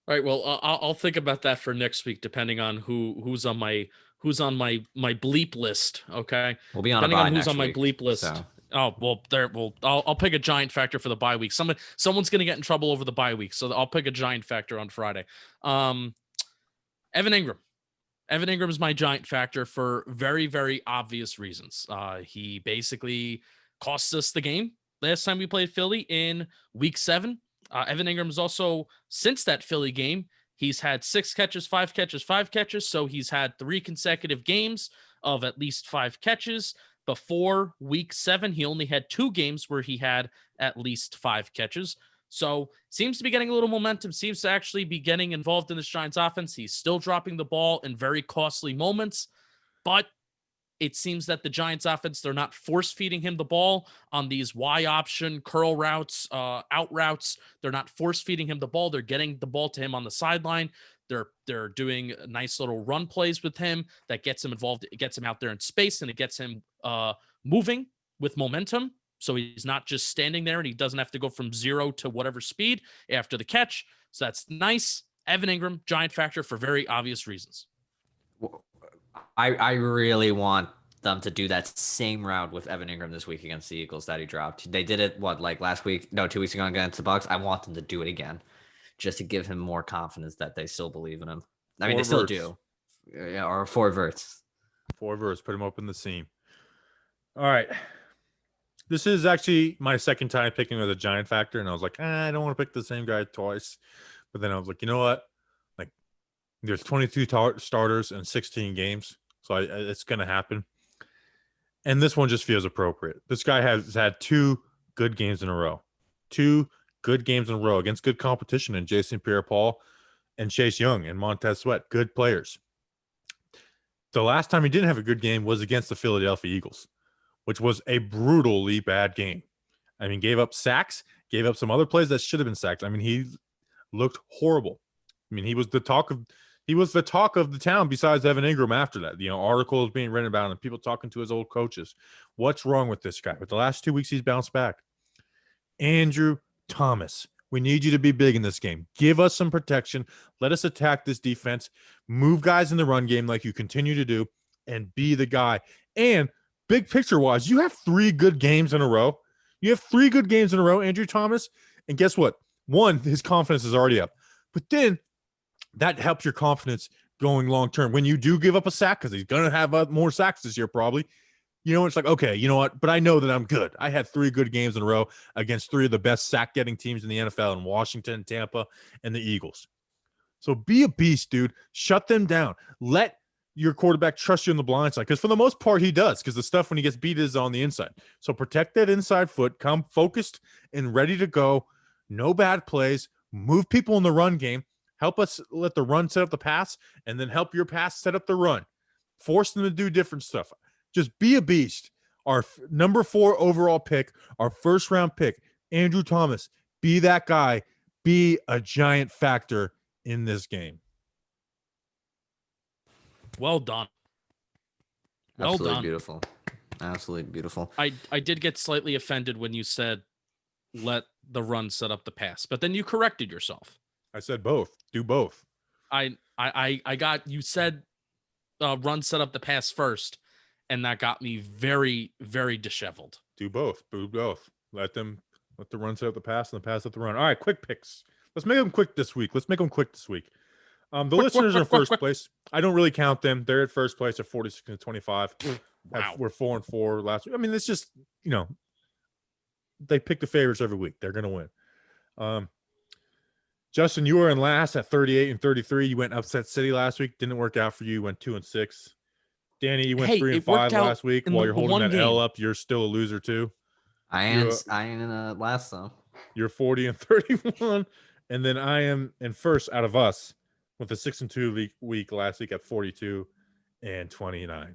All right. Well, I'll think about that for next week, depending on who's on my bleep list. Okay.
We'll be on
depending
a bye
on who's
next
on my
week,
bleep list.
So.
Oh well, I'll pick a giant factor for the bye week. Someone's gonna get in trouble over the bye week, so I'll pick a giant factor on Friday. Evan Ingram. Evan Ingram is my giant factor for very, very obvious reasons. He basically cost us the game last time we played Philly in week 7. Evan Ingram is also, since that Philly game, he's had 6 catches, 5 catches, 5 catches. So he's had 3 consecutive games of at least 5 catches. Before week 7, he only had 2 games where he had at least 5 catches. So seems to be getting a little momentum, seems to actually be getting involved in this Giants offense. He's still dropping the ball in very costly moments, but it seems that the Giants offense, they're not force feeding him the ball on these Y option curl routes, out routes. They're not force feeding him the ball. They're getting the ball to him on the sideline. They're doing nice little run plays with him that gets him involved. It gets him out there in space, and it gets him moving with momentum. So he's not just standing there, and he doesn't have to go from 0 to whatever speed after the catch. So that's nice. Evan Ingram, giant factor for very obvious reasons.
I really want them to do that same route with Evan Ingram this week against the Eagles that he dropped. They did it, last week? No, 2 weeks ago against the Bucs. I want them to do it again just to give him more confidence that they still believe in him. I mean, they still do. Yeah, or 4 verts.
4 verts. Put him up in the seam. All right. This is actually my second time picking with a giant factor, and I was like, I don't want to pick the same guy twice. But then I was like, you know what? There's 22 starters and 16 games, so it's going to happen. And this one just feels appropriate. This guy has had 2 good games in a row. 2 good games in a row against good competition in Jason Pierre-Paul and Chase Young and Montez Sweat, good players. The last time he didn't have a good game was against the Philadelphia Eagles, which was a brutally bad game. I mean, gave up sacks, gave up some other plays that should have been sacked. I mean, he looked horrible. I mean, he was the talk of the town besides Evan Ingram after that. Articles being written about him and people talking to his old coaches. What's wrong with this guy? But the last 2 weeks, he's bounced back. Andrew Thomas, we need you to be big in this game. Give us some protection. Let us attack this defense. Move guys in the run game like you continue to do and be the guy. And big picture-wise, you have 3 good games in a row. You have 3 good games in a row, Andrew Thomas. And guess what? 1, his confidence is already up. But then that helps your confidence going long term. When you do give up a sack, because he's going to have more sacks this year probably, it's like, okay, you know what? But I know that I'm good. I had 3 good games in a row against 3 of the best sack-getting teams in the NFL in Washington, Tampa, and the Eagles. So be a beast, dude. Shut them down. Let your quarterback trust you on the blind side, because for the most part he does, because the stuff when he gets beat is on the inside. So protect that inside foot. Come focused and ready to go. No bad plays. Move people in the run game. Help us let the run set up the pass, and then help your pass set up the run. Force them to do different stuff. Just be a beast. Our number 4 overall pick, our first-round pick, Andrew Thomas. Be that guy. Be a giant factor in this game.
Well done.
Absolutely beautiful. Absolutely beautiful.
I did get slightly offended when you said let the run set up the pass. But then you corrected yourself.
I said both. Do both.
I got you said run set up the pass first, and that got me very, very disheveled.
Do both. Do both. Let the run set up the pass and the pass up the run. All right, quick picks. Let's make them quick this week. The listeners are in first place. I don't really count them. They're at first place at 46-25.
Wow.
We're 4-4 last week. I mean, it's just, they pick the favorites every week. They're going to win. Justin, you were in last at 38-33. You went upset city last week. Didn't work out for you. You went 2-6. Danny, you went 3-5 last week. While you're holding that L up, you're still a loser too.
I ain't in last though.
You're 40-31. And then I am in first out of us with a 6-2 week last week at 42-29.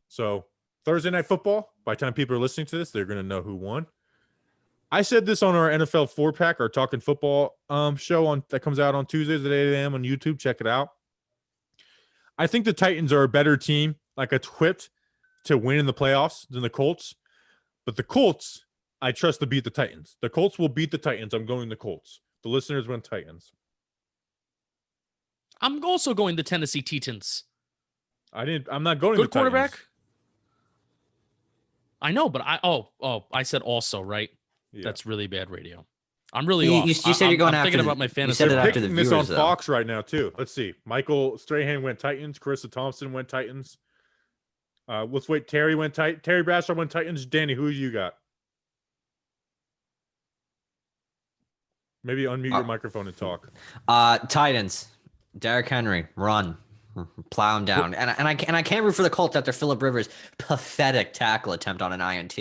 So Thursday Night Football, by the time people are listening to this, they're going to know who won. I said this on our NFL 4-pack, our Talking Football show that comes out on Tuesdays at 8 a.m. on YouTube. Check it out. I think the Titans are a better team, like equipped to win in the playoffs than the Colts. But the Colts, I trust to beat the Titans. The Colts will beat the Titans. I'm going the Colts. The listeners went Titans.
I'm also going the Tennessee Titans.
I'm not going
Good
the
quarterback.
Titans.
I know, but I said also, right?
Yeah.
That's really bad radio. I'm really off.
You said you're going
I'm
after
thinking about my fantasy.
You said it
They're
after the
picking this
viewers,
on
though.
Fox right now too. Let's see. Michael Strahan went Titans. Carissa Thompson went Titans. Let's wait. Terry went Titans. Terry Bradshaw went Titans. Danny, who you got? Maybe unmute your microphone and talk.
Titans. Derrick Henry, run, plow him down, and I can't root for the Colts after Phillip Rivers' pathetic tackle attempt on an INT.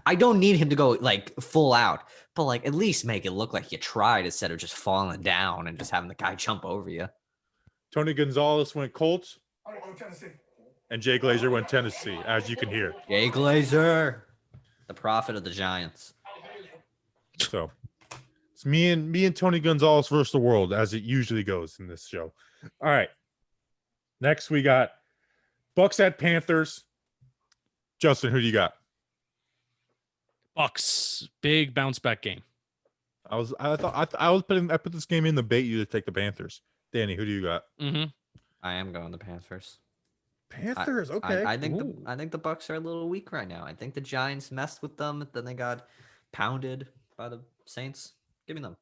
I don't need him to go like full out, but like at least make it look like you tried instead of just falling down and just having the guy jump over you.
Tony Gonzalez went Colts.
I went Tennessee.
And Jay Glazer went Tennessee, as you can hear.
Jay Glazer, the prophet of the Giants.
So it's me and Tony Gonzalez versus the world, as it usually goes in this show. All right. Next, we got Bucks at Panthers. Justin, who do you got?
Bucks, big bounce back game.
I put this game in the bait you to take the Panthers. Danny, who do you got?
Mm-hmm.
I am going the Panthers.
Panthers, okay.
I think the Bucks are a little weak right now. I think the Giants messed with them, then they got pounded by the Saints. Give me them.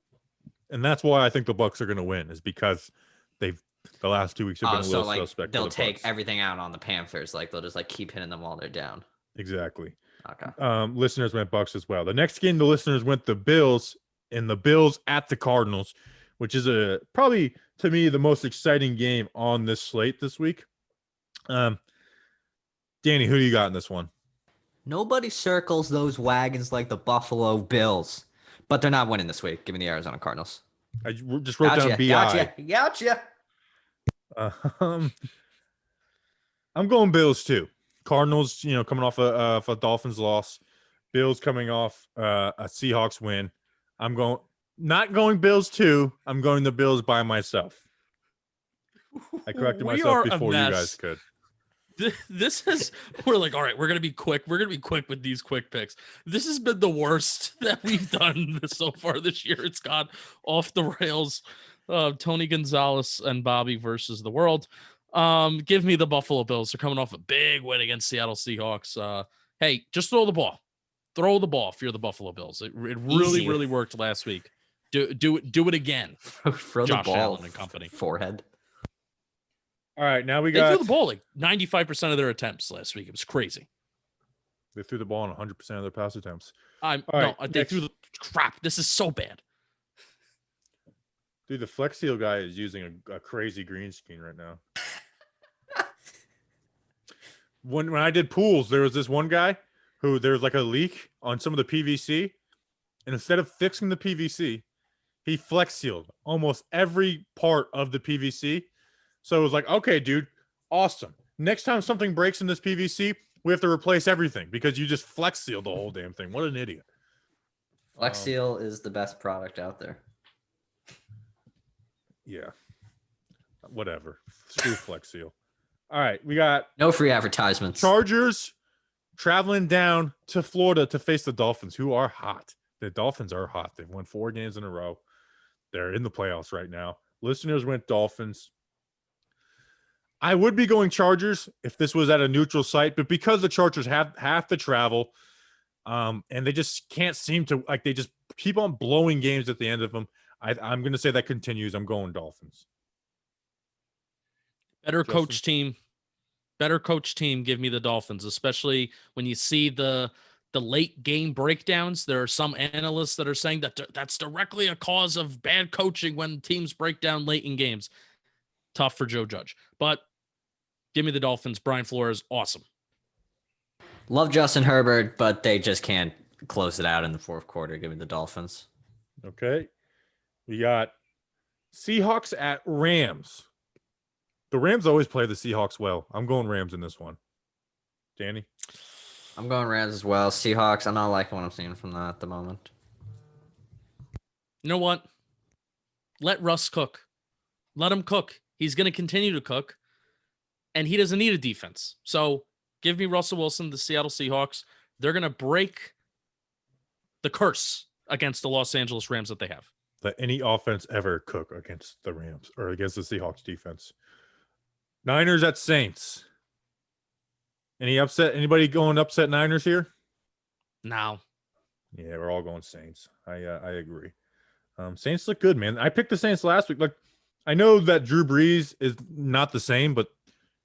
And that's why I think the Bucks are going to win, is because the last 2 weeks have been a little suspect.
They'll take everything out on the Panthers. Like they'll just like keep hitting them while they're down.
Exactly.
Okay.
Listeners went Bucks as well. The next game, the listeners went the Bills, and the Bills at the Cardinals, which is probably to me the most exciting game on this slate this week. Danny, who do you got in this one?
Nobody circles those wagons like the Buffalo Bills, but they're not winning this week. Give me the Arizona Cardinals.
I just wrote down BI.
Gotcha.
I'm going Bills too. Cardinals, coming off a Dolphins loss. Bills coming off a Seahawks win. I'm not going Bills too. I'm going the Bills by myself. I corrected myself before you guys could.
This is, we're like, all right, we're gonna be quick. We're gonna be quick with these quick picks. This has been the worst that we've done so far this year. It's gone off the rails. Tony Gonzalez and Bobby versus the world. Give me the Buffalo Bills. They're coming off a big win against Seattle Seahawks. Hey, just throw the ball. Throw the ball if you're the Buffalo Bills. It really, really worked last week. Do it again.
Throw
Josh
the ball
Allen and company.
Forehead.
All right, now
They threw the ball like 95% of their attempts last week. It was crazy.
They threw the ball on 100% of their pass attempts.
They threw the crap. This is so bad.
Dude, the Flex Seal guy is using a crazy green screen right now. When I did pools, there was this one guy who there was like a leak on some of the PVC, and instead of fixing the PVC, he Flex Sealed almost every part of the PVC. So it was like, okay, dude, awesome. Next time something breaks in this PVC, we have to replace everything because you just Flex Sealed the whole damn thing. What an idiot.
Flex Seal is the best product out there.
Yeah. Whatever. Screw Flex Seal. All right, we got
No free advertisements.
Chargers traveling down to Florida to face the Dolphins, who are hot. The Dolphins are hot. They've won 4 games in a row. They're in the playoffs right now. Listeners went Dolphins. I would be going Chargers if this was at a neutral site, but because the Chargers have to travel, and they just can't seem to, like, they just keep on blowing games at the end of them. I'm going to say that continues. I'm going Dolphins.
Better coach team. Give me the Dolphins, especially when you see the late game breakdowns. There are some analysts that are saying that that's directly a cause of bad coaching when teams break down late in games. Tough for Joe Judge, but give me the Dolphins. Brian Flores, awesome.
Love Justin Herbert, but they just can't close it out in the fourth quarter. Give me the Dolphins.
Okay. We got Seahawks at Rams. The Rams always play the Seahawks well. I'm going Rams in this one. Danny?
I'm going Rams as well. Seahawks, I'm not liking what I'm seeing from that at the moment.
You know what? Let Russ cook. Let him cook. He's going to continue to cook, and he doesn't need a defense. So give me Russell Wilson, the Seattle Seahawks. They're going to break the curse against the Los Angeles Rams that they have.
Let any offense ever cook against the Rams or against the Seahawks defense. Niners at Saints. Any upset? Anybody going upset Niners here?
No.
Yeah, we're all going Saints. I agree. Saints look good, man. I picked the Saints last week. Like, I know that Drew Brees is not the same, but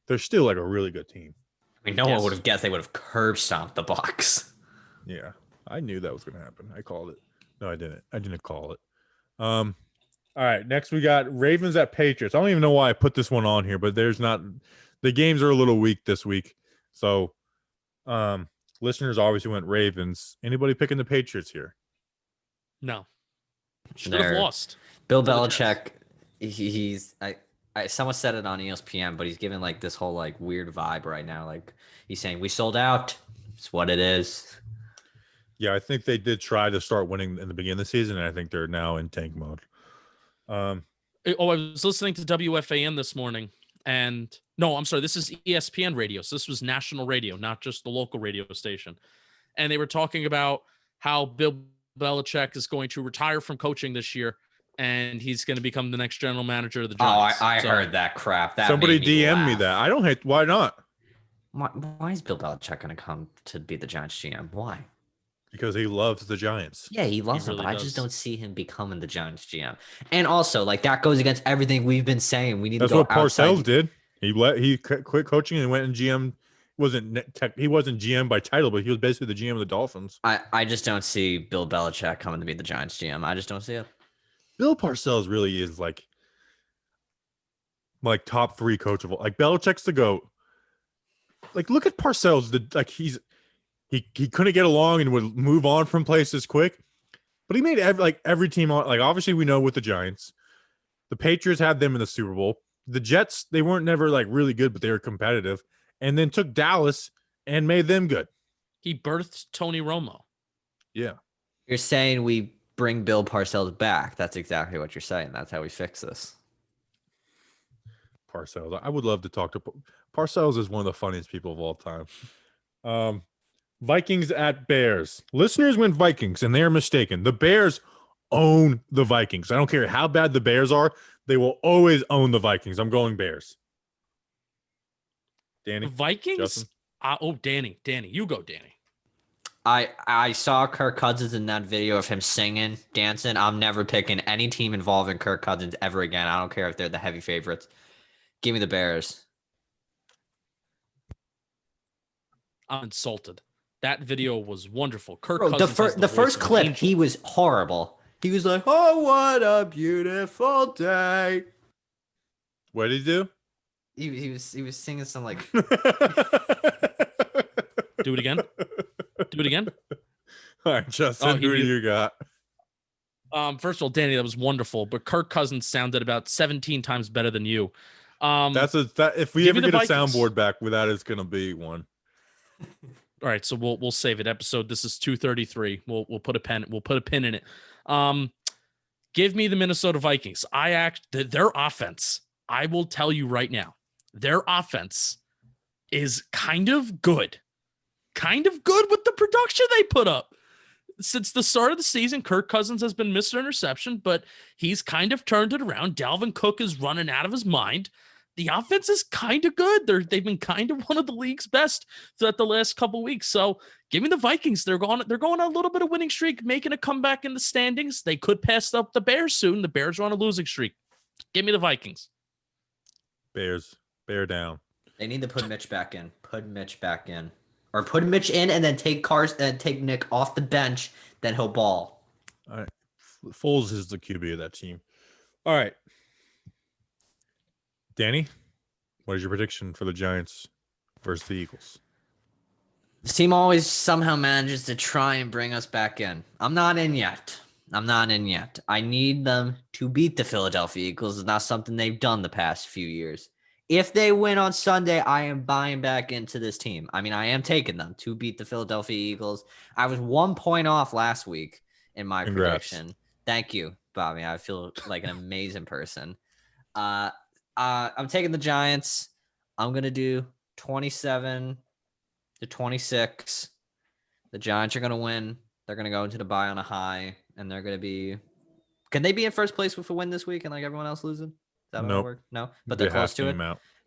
they're still like a really good team.
I mean, no one would have guessed they would have curb stomped the Bucs.
Yeah, I knew that was going to happen. I called it. No, I didn't. I didn't call it. All right, next we got Ravens at Patriots. I don't even know why I put this one on here, but the games are a little weak this week. So, listeners obviously went Ravens. Anybody picking the Patriots here?
No. Should have lost.
Bill Belichick, someone said it on ESPN, but he's giving like this whole like weird vibe right now. Like he's saying, we sold out. It's what it is.
Yeah, I think they did try to start winning in the beginning of the season, and I think they're now in tank mode.
I was listening to WFAN this morning, and no, I'm sorry, this is ESPN radio. So this was national radio, not just the local radio station. And they were talking about how Bill Belichick is going to retire from coaching this year, and he's going to become the next general manager of the Giants.
Oh, I heard that crap. That
somebody
DM'd
me that. I don't hate. Why not?
Why is Bill Belichick going to come to be the Giants GM? Why?
Because he loves the Giants.
Yeah, he loves them, but I just don't see him becoming the Giants GM. And also, like, that goes against everything we've been saying. We need to go outside.
That's what Parcells did. He quit coaching and went and GM. He wasn't GM by title, but he was basically the GM of the Dolphins.
I just don't see Bill Belichick coming to be the Giants GM. I just don't see it. Bill
Parcells really is like top 3 coachable. Like, Belichick's the GOAT. Like, look at Parcells. He couldn't get along and would move on from places quick, but he made every team on. Like, obviously we know with the Giants, the Patriots had them in the Super Bowl. The Jets, they weren't never like really good, but they were competitive, and then took Dallas and made them good.
He birthed Tony Romo.
Yeah.
You're saying we bring Bill Parcells back. That's exactly what you're saying. That's how we fix this.
Parcells. I would love to talk to Parcells. Is one of the funniest people of all time. Vikings at Bears. Listeners went Vikings, and they are mistaken. The Bears own the Vikings. I don't care how bad the Bears are. They will always own the Vikings. I'm going Bears. Danny?
The Vikings? Danny. You go, Danny.
I saw Kirk Cousins in that video of him singing, dancing. I'm never picking any team involving Kirk Cousins ever again. I don't care if they're the heavy favorites. Give me the Bears.
I'm insulted. That video was wonderful. Kirk
Bro,
Cousins
the first clip, he was horrible. He was like, "Oh, what a beautiful day."
What did he do?
He was singing some like.
Do it again. Do it again.
All right, Justin, who do you got?
First of all, Danny, that was wonderful. But Kirk Cousins sounded about 17 times better than you.
If we ever get a soundboard back, that is going to be one.
All right, so we'll save it. This is 233. We'll put a pin in it. Give me the Minnesota Vikings. Their offense. I will tell you right now, their offense is kind of good with the production they put up. since the start of the season, Kirk Cousins has been Mr. Interception, but he's kind of turned it around. Dalvin Cook is running out of his mind. The offense is kind of good. They've been kind of one of the league's best throughout the last couple of weeks. So give me the Vikings. They're going on a little bit of winning streak, making a comeback in the standings. They could pass up the Bears soon. The Bears are on a losing streak. Give me the Vikings.
Bears. Bear down.
They need to put Mitch back in. Or put Mitch in and then take Nick off the bench. Then he'll ball.
All right. Foles is the QB of that team. All right. Danny, what is your prediction for the Giants versus the Eagles?
This team always somehow manages to try and bring us back in. I'm not in yet. I need them to beat the Philadelphia Eagles. It's not something they've done the past few years. If they win on Sunday, I am buying back into this team. I mean, I am taking them to beat the Philadelphia Eagles. I was 1 point off last week in my prediction. Thank you, Bobby. I feel like an amazing person. I'm taking the Giants. I'm going to do 27-26. The Giants are going to win. They're going to go into the bye on a high, and they're going to be – can they be in first place with a win this week and like everyone else losing? Is that how it works? No? But they're close to it?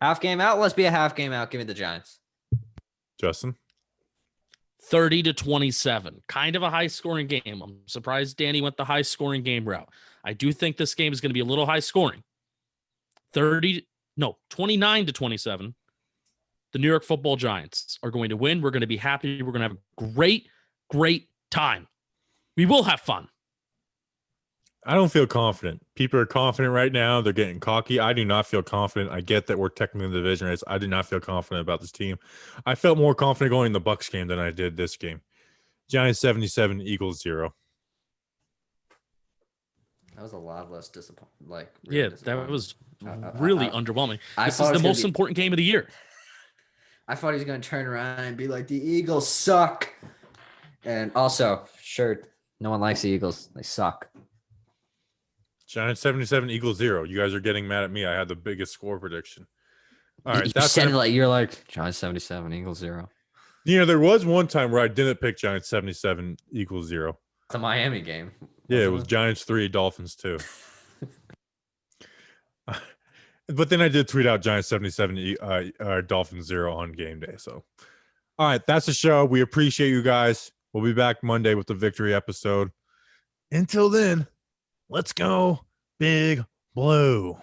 Half game out? Let's be a half game out. Give me the Giants.
Justin?
30-27. Kind of a high-scoring game. I'm surprised Danny went the high-scoring game route. I do think this game is going to be a little high-scoring. 29-27. The New York Football Giants are going to win. We're going to be happy. We're going to have a great, great time. We will have fun.
I don't feel confident. People are confident right now. They're getting cocky. I do not feel confident. I get that we're technically in the division race. I do not feel confident about this team. I felt more confident going in the Bucs game than I did this game. Giants 77, Eagles 0.
That was a lot less disappointing.
That was really underwhelming. This is the most important game of the year.
I thought he was going to turn around and be like, the Eagles suck. And also, sure, no one likes the Eagles. They suck.
Giants 77, Eagles 0. You guys are getting mad at me. I had the biggest score prediction. All right.
You said it like you're like, Giants 77, Eagles 0.
You know, there was one time where I didn't pick Giants 77, Eagles 0.
The Miami game.
Yeah, it was Giants 3, Dolphins 2. But then I did tweet out Giants 77, Dolphins 0 on game day. So, all right, that's the show. We appreciate you guys. We'll be back Monday with the victory episode. Until then, let's go Big Blue.